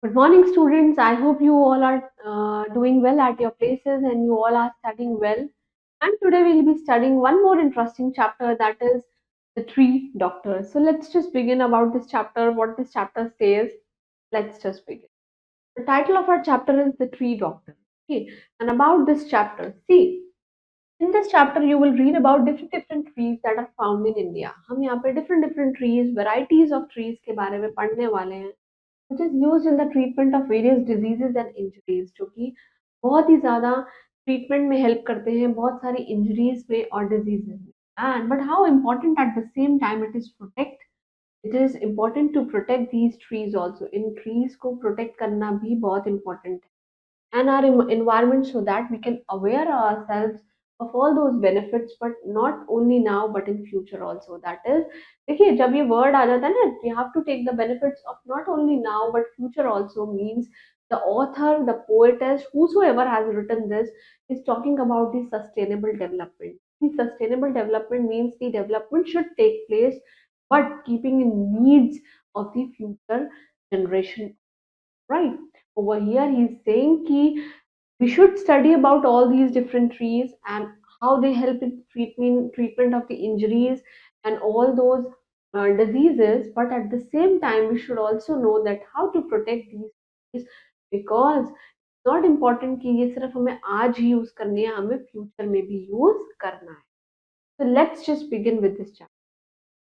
Good morning, students. I hope you all are doing well at your places and you all are studying well. And today we'll be studying one more interesting chapter, that is the three doctors. So let's just begin about this chapter, what this chapter says. Let's just begin. The title of our chapter is The Tree Doctor. Okay, and about this chapter, see, in this chapter you will read about different trees that are found in India. हम यहाँ पे different trees, varieties of trees के बारे में पढ़ने वाले हैं which is used in the treatment of various diseases and injuries, जो कि बहुत ही ज़्यादा ट्रीटमेंट में हेल्प करते हैं बहुत सारी इंजरीज में और डिजीजेज में and but how important at the same time it is important to protect these trees also इन ट्रीज को प्रोटेक्ट करना भी बहुत इंपॉर्टेंट है and our environment so that we can aware ourselves of all those benefits but not only now but in future also that is देखिए जब ये word आ जाता है ना we have to take the benefits of not only now but future also means the author the poetess whosoever has written this is talking about the sustainable development. The sustainable development means the development should take place but keeping in needs of the future generation, right? Over here he's saying ki we should study about all these different trees and how they help in treatment of the injuries and all those diseases, but at the same time we should also know that how to protect these trees because it's not important कि ये सिर्फ हमें आज ही use करनी है, हमें future में भी यूज करना है. So let's just begin with this chapter.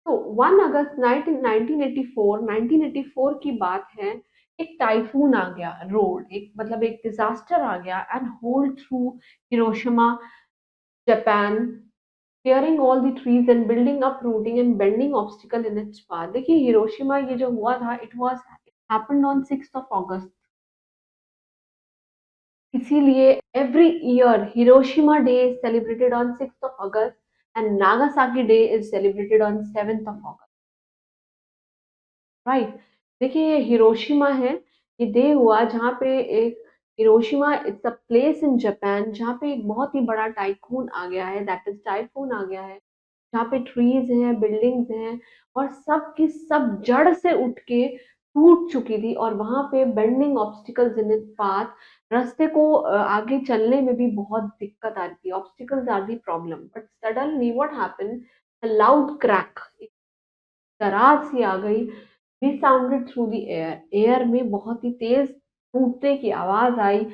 तो 1 अगस्त 1984 की बात है. एक टाइफून आ गया, रोड एक मतलब एक डिजास्टर आ गया and hold through Hiroshima Japan, clearing all the trees and building uprooting and bending obstacle in its path. देखिए हिरोशिमा ये जो हुआ था it happened on 6th of August. इसीलिए every year Hiroshima Day is celebrated on 6th of August and Nagasaki Day is celebrated on 7th of August. Right. देखिए ये Hiroshima है, ये डे हुआ जहाँ पे एक Hiroshima it's a place in Japan जहाँ पे एक बहुत ही बड़ा टाइफून आ गया है, दैट इज टाइफून आ गया है जहाँ पे ट्रीज हैं बिल्डिंग्स हैं और सब की सब जड़ से उठ के टूट चुकी थी और वहां पे bending obstacles in it path, रास्ते को आगे चलने में भी बहुत दिक्कत आती है, obstacles are the problem but suddenly what happen, loud crack, दरार सी आ गई, resounded through the air. Air में बहुत ही तेज टूटने की आवाज आई.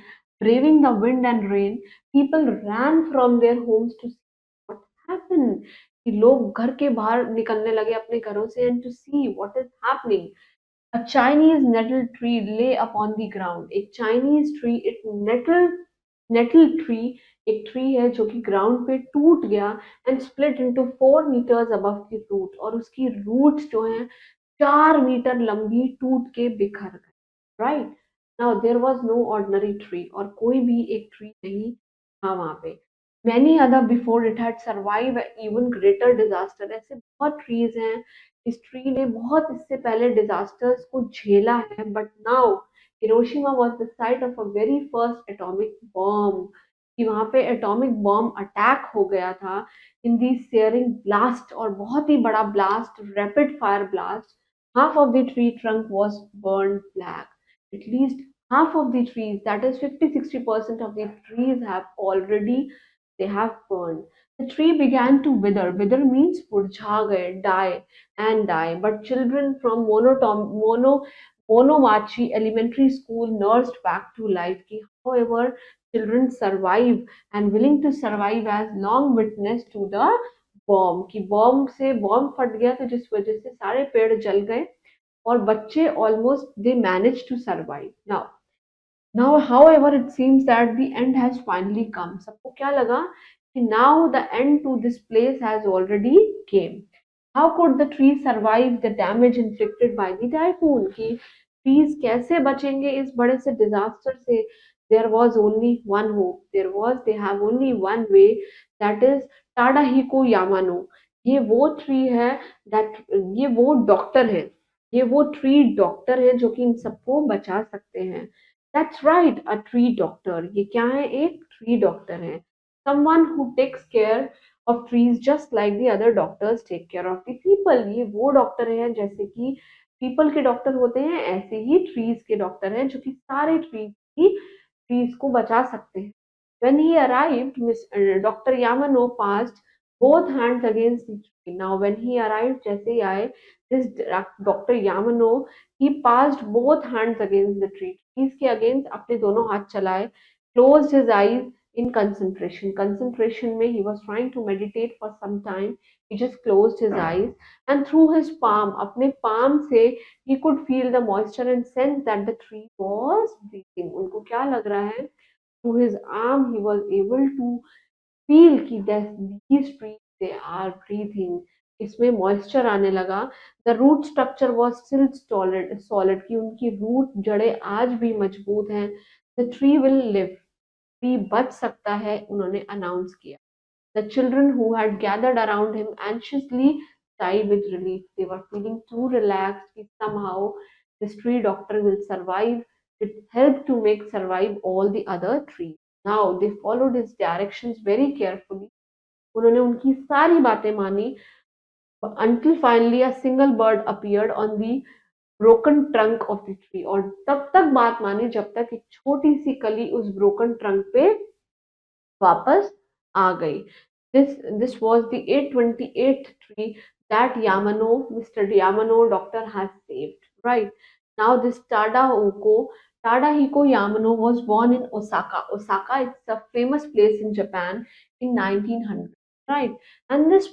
braving the wind and rain, people ran from their homes to see what happened. कि लोग घर के बाहर निकलने लगे अपने घरों से and to see what is happening. A Chinese nettle tree lay upon the ground. एक Chinese tree, एक nettle tree, एक tree है जो कि ground पे टूट गया and split into 4 meters above the root और उसकी roots जो हैं 4 मीटर लंबी टूट के बिखर गई. Right. Now there was no ordinary tree और कोई भी एक ट्री नहीं था वहां पे. Many other before it had survive even greater disaster. ऐसे बहुत ट्रीज हैं, इस ट्री ने बहुत इससे पहले डिजास्टर्स को झेला है but now Hiroshima was the site of a very first atomic bomb. कि वहां पे एटॉमिक बॉम्ब अटैक हो गया था इन दी सेयरिंग ब्लास्ट और बहुत ही बड़ा blast, rapid fire blast. Half of the tree trunk was burned black. At least half of the trees, that is 50-60% of the trees have already they have burned. The tree began to wither. Wither means murjha gaye, die and die. But children from Monomachi Elementary School nursed back to life. However, children survive and willing to survive as long witness to the bomb. कि bomb से bomb फट गया तो जिस वजह से सारे पेड़ जल गए और बच्चे almost they manage to survive. Now however it seems that the end has finally come. सबको क्या लगा कि now the end to this place has already came. How could the trees survive the damage inflicted by the typhoon? कि trees कैसे बचेंगे इस बड़े से disaster से? There was only one hope. They have only one way, that is Tadahiko Yamano. ये वो tree है that ये वो डॉक्टर है, ये वो ट्री डॉक्टर है जो कि इन सबको बचा सकते हैं. That's right, a tree doctor. ये क्या है? एक ट्री डॉक्टर है. Someone who takes care of trees just like the other doctors take care of the people. ये वो डॉक्टर है जैसे कि पीपल के डॉक्टर होते हैं, ऐसे ही ट्रीज के डॉक्टर हैं जो कि सारे ट्रीज को बचा सकते हैं। When he arrived, Dr. Yamano passed both hands against the tree. Now, when he arrived, जैसे ही आए, this Dr. Yamano, he passed both hands against the tree. Trees के against अपने दोनों हाथ चलाए, closed his eyes in concentration. Concentration में he was trying to meditate for some time. He just closed his eyes and through his palm, अपने palm से he could feel the moisture and sense that the tree was breathing. उनको क्या लग रहा है? Through his arm, he was able to feel कि these trees they are breathing. इसमें moisture आने लगा. The root structure was still solid कि उनकी root जड़ें आज भी मजबूत हैं. The tree will live. Tree बच सकता है, उन्होंने announce किया. The children who had gathered around him anxiously sighed with relief. They were feeling too relaxed that somehow this tree doctor will survive. It helped to make survive all the other trees. Now they followed his directions very carefully. उन्होंने उनकी सारी बातें मानी until finally a single bird appeared on the broken trunk of the tree. और तब तक बात मानी जब तक एक छोटी सी कली उस broken trunk पे वापस आ गई. This was the 828th tree that Mr. Yamano doctor has saved. Right now, this Tadahiko Yamano was born in Osaka. Osaka is a famous place in Japan in 1900. Right, and this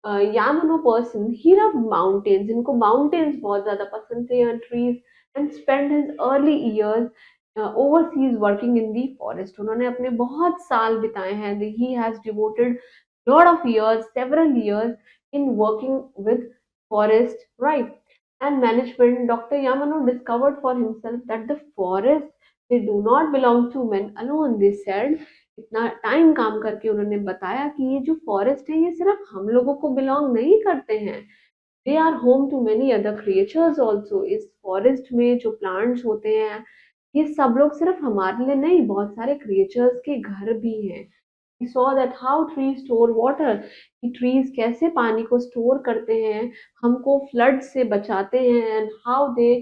Yamano person, he loved mountains. इनको mountains बहुत ज़्यादा पसंद थे and trees, and spent his early years overseas working in the forest. उन्होंने अपने बहुत साल बिताए हैं. He has devoted lot of years, several years in working with forest, right? And management. Dr. Yamano discovered for himself that the forest they do not belong to men alone. They said इतना time काम करके उन्होंने बताया कि ये जो forest है ये सिर्फ हम लोगों को बिलोंग नहीं करते हैं. They are home to many other creatures also. इस फॉरेस्ट में जो प्लांट्स होते हैं ये सब लोग सिर्फ हमारे लिए नहीं, बहुत सारे क्रिएचर्स के घर भी हैं. We saw that how trees store water, कि trees कैसे पानी को स्टोर करते हैं, हमको फ्लड से बचाते हैं, and how they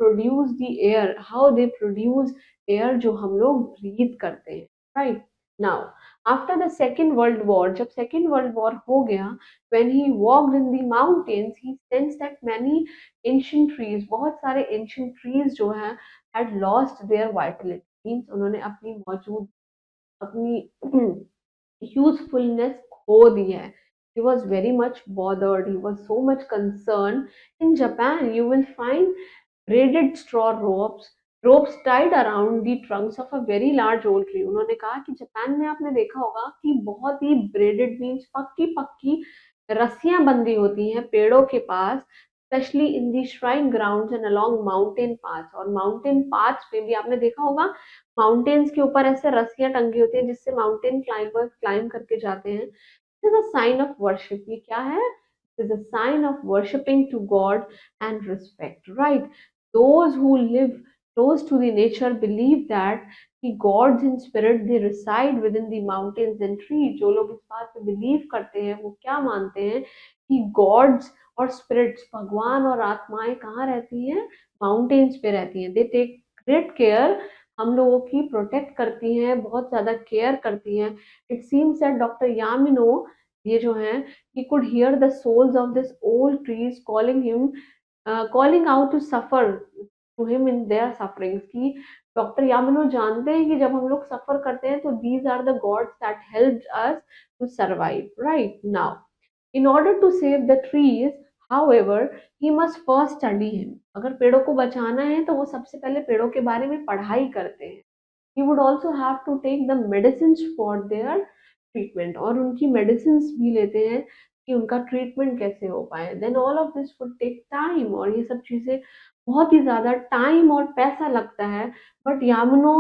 produce the air, how they produce air जो हम लोग ब्रीथ करते हैं. right now, after the second world war, जब second world war हो गया, when he walked in the mountains, he sensed that many ancient trees, बहुत सारे ancient trees जो हैं had lost their vitality. means उन्होंने अपनी usefulness खो दी है. He was very much bothered. He was so much concerned. In Japan, you will find braided straw ropes tied around the trunks of a very large old tree. उन्होंने कहा कि Japan में आपने देखा होगा कि बहुत ही braided means पक्की पक्की रस्सियां बंधी होती हैं पेड़ों के पास, specially in the shrine grounds and along mountain paths. और माउंटेन पाथ्स पे भी आपने देखा होगा माउंटेन्स के ऊपर ऐसे रस्सियां टंगी होती हैं जिससे माउंटेन क्लाइंबर्स क्लाइम करके जाते हैं. This is a sign of worship. ये क्या है? This is a sign of worshipping to God and respect. Right, those who live close to the nature believe that the gods in spirit they reside within the mountains and trees. जो लोग इस बात पे believe करते हैं वो क्या मानते हैं कि गॉड्स और स्पिरिट्स, भगवान और आत्माएं कहाँ रहती हैं? माउंटेन्स पे रहती हैं. दे टेक ग्रेट केयर, हम लोगों की प्रोटेक्ट करती हैं, बहुत ज़्यादा केयर करती हैं. इट सीम्स दैट डॉक्टर यामिनो ये जो हैं he could hear the souls of this old trees calling out to suffer to him in their sufferings. कि डॉक्टर यामिनो जानते हैं कि जब हम लोग सफर करते हैं तो these are the gods that helped us to survive. Right now, in order to save the trees, however, he must first study him. अगर पेड़ों को बचाना है तो वो सबसे पहले पेड़ों के बारे में पढ़ाई करते हैं. He would also have to take the medicines for their treatment. और उनकी medicines भी लेते हैं कि उनका treatment कैसे हो पाए. Then all of this would take time. और ये सब चीज़ें बहुत ही ज़्यादा टाइम और पैसा लगता है. बट यामिनो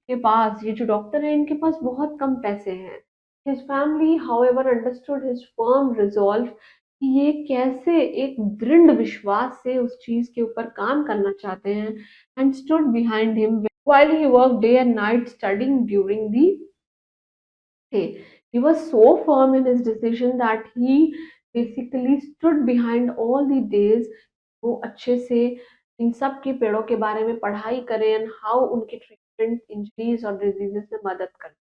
के पास, ये जो डॉक्टर है इनके पास बहुत कम पैसे हैं. His family, however, understood his firm resolve कि ये कैसे एक दृढ़ विश्वास से उस चीज के ऊपर काम करना चाहते हैं, and stood behind him while he worked day and night studying during the day. He was so firm in his decision that he basically stood behind all the days वो अच्छे से इन सब के पेड़ों के बारे में पढ़ाई करें एंड हाउ उनके ट्रीटमेंट इंजरीज और डिजीजेस में मदद करें।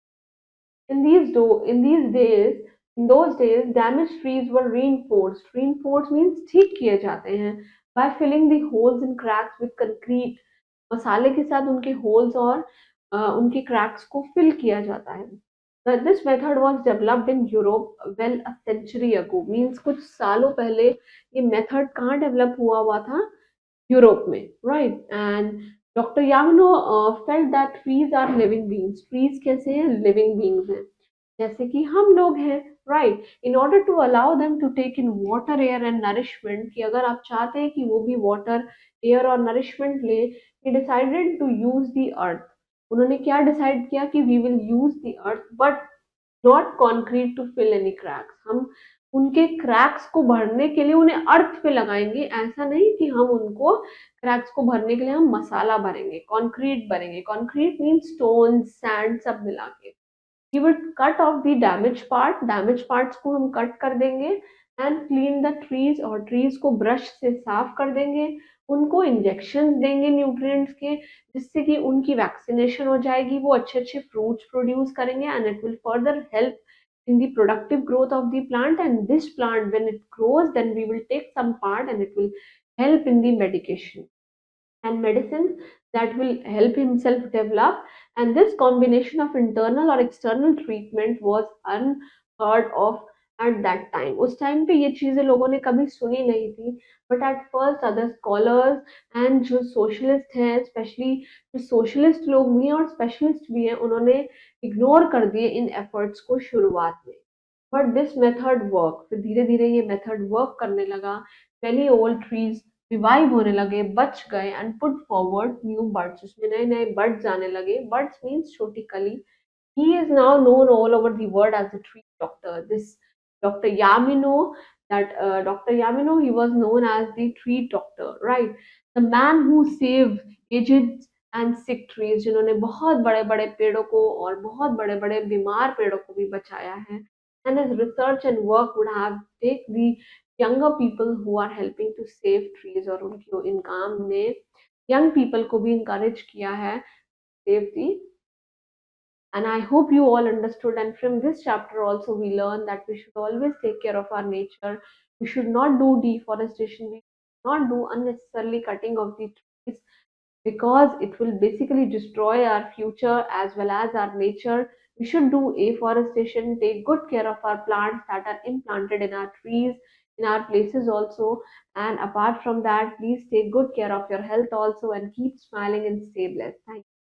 In these days, in those days, damaged trees were reinforced. Reinforced means ठीक किए जाते हैं by filling the holes and cracks with concrete. मसाले के साथ उनके holes और उनके cracks को fill किया जाता है. This method was developed in Europe well a century ago. Means कुछ सालों पहले ये method कहाँ develop हुआ था? यूरोप में, right. And doctor Yamano felt that trees are living beings. Trees कैसे हैं? लिविंग बींग्स हैं, जैसे कि हम लोग हैं, right. In order to allow them to take in water, air and nourishment, कि अगर आप चाहते हैं कि वो भी वाटर, एयर और नरिशमेंट ले, he decided to use the earth. उन्होंने क्या डिसाइड किया कि we will use the earth but not concrete to fill any cracks. हम उनके क्रैक्स को भरने के लिए उन्हें अर्थ पे लगाएंगे, ऐसा नहीं कि हम उनको क्रैक्स को भरने के लिए हम मसाला भरेंगे, कंक्रीट भरेंगे। कंक्रीट मीन्स स्टोन, सैंड सब मिला के। He would cut off the damage part, damage parts को हम कट कर देंगे एंड क्लीन द ट्रीज, और ट्रीज को ब्रश से साफ कर देंगे। उनको इंजेक्शन देंगे न्यूट्रिएंट्स के, जिससे कि उनकी वैक्सीनेशन हो जाएगी, वो अच्छे अच्छे फ्रूट्स प्रोड्यूस करेंगे and it will further help in the productive growth of the plant. And this plant, when it grows, then we will take some part and it will help in the medication and medicines that will help himself develop. And this combination of internal or external treatment was unheard of at that time. उस time पे ये चीजें लोगों ने कभी सुनी नहीं थी, but at first other scholars and जो सोशलिस्ट हैं, स्पेशली जो सोशलिस्ट लोग भी हैं और स्पेशलिस्ट भी हैं, उन्होंने इग्नोर कर दिए इन एफर्ट्स को शुरुआत में। बट दिस मेथड वर्क, फिर धीरे धीरे ये मेथड वर्क करने लगा। मेनी ओल्ड ट्रीज रिवाइव होने लगे, बच गए and put forward new birds, उसमें नए नए बर्ड्स आने लगे। बर्ड्स मीन्स छोटी कली। He is now known all over the world as a tree doctor. This Dr. Yamino, Dr. Yamino, he was known as the tree doctor, right? The man who saved aged and sick trees, जिन्होंने बहुत बड़े बड़े पेड़ों को और बहुत बड़े बड़े बीमार पेड़ों को भी बचाया है। And his research and work would have take the younger people who are helping to save trees, और उनकी इन काम ने young people को भी encourage किया है save the. And I hope you all understood. And from this chapter also we learn that we should always take care of our nature. We should not do deforestation. We should not do unnecessarily cutting of the trees, because it will basically destroy our future as well as our nature. We should do afforestation, take good care of our plants that are implanted in our trees, in our places also. And apart from that, please take good care of your health also and keep smiling and stay blessed. Thank you.